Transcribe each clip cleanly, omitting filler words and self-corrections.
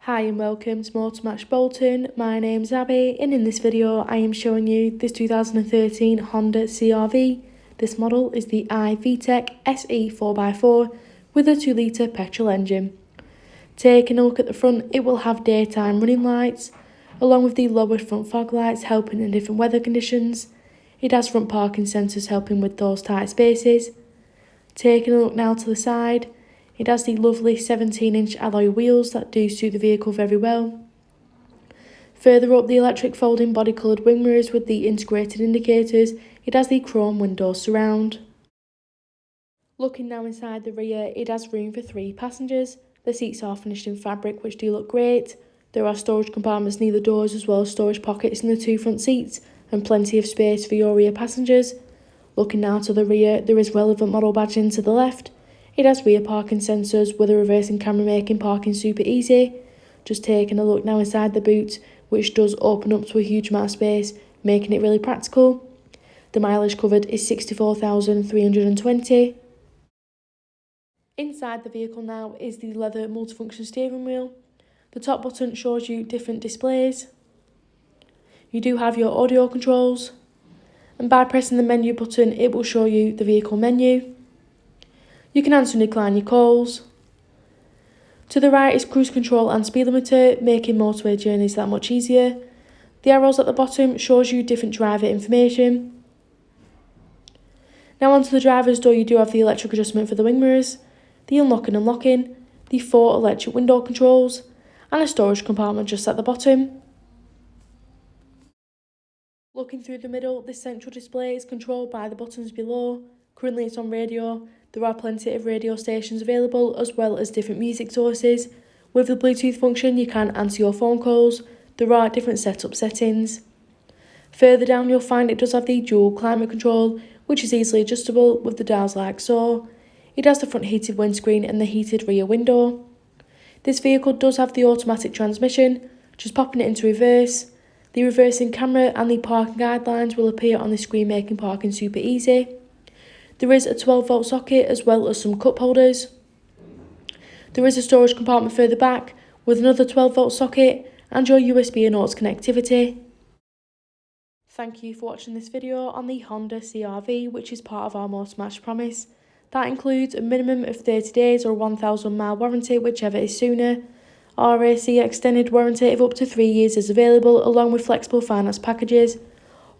Hi and welcome to Motormatch Bolton. My name's Abby and in this video I am showing you this 2013 Honda CR-V. This model is the i-VTEC SE 4x4 with a 2-litre petrol engine. Taking a look at the front, it will have daytime running lights along with the lowered front fog lights helping in different weather conditions. It has front parking sensors helping with those tight spaces. Taking a look now to the side, it has the lovely 17-inch alloy wheels that do suit the vehicle very well. Further up, the electric folding body coloured wing mirrors with the integrated indicators. It has the chrome window surround. Looking now inside the rear, it has room for 3 passengers. The seats are finished in fabric which do look great. There are storage compartments near the doors as well as storage pockets in the 2 front seats and plenty of space for your rear passengers. Looking now to the rear, there is relevant model badging to the left. It has rear parking sensors with a reversing camera making parking super easy. Just taking a look now inside the boot, which does open up to a huge amount of space, making it really practical. The mileage covered is 64,320. Inside the vehicle now is the leather multifunction steering wheel. The top button shows you different displays. You do have your audio controls, and by pressing the menu button it will show you the vehicle menu. You can answer and decline your calls. To the right is cruise control and speed limiter, making motorway journeys that much easier. The arrows at the bottom shows you different driver information. Now onto the driver's door, you do have the electric adjustment for the wing mirrors, the unlocking and locking, the 4 electric window controls, and a storage compartment just at the bottom. Looking through the middle, this central display is controlled by the buttons below. Currently it's on radio. There are plenty of radio stations available as well as different music sources. With the Bluetooth function you can answer your phone calls. There are different setup settings. Further down you'll find it does have the dual climate control, which is easily adjustable with the dials like so. It has the front heated windscreen and the heated rear window. This vehicle does have the automatic transmission, just popping it into reverse. The reversing camera and the parking guidelines will appear on the screen, making parking super easy. There is a 12-volt socket as well as some cup holders. There is a storage compartment further back with another 12-volt socket and your USB and AUX connectivity. Thank you for watching this video on the Honda CR-V, which is part of our Motormatch promise. That includes a minimum of 30 days or a 1,000 mile warranty, whichever is sooner. RAC extended warranty of up to 3 years is available along with flexible finance packages.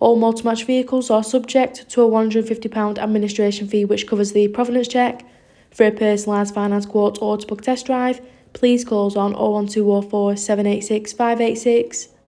All Motormatch vehicles are subject to a £150 administration fee which covers the provenance check. For a personalised finance quote or to book a test drive, please call us on 01204 786 586.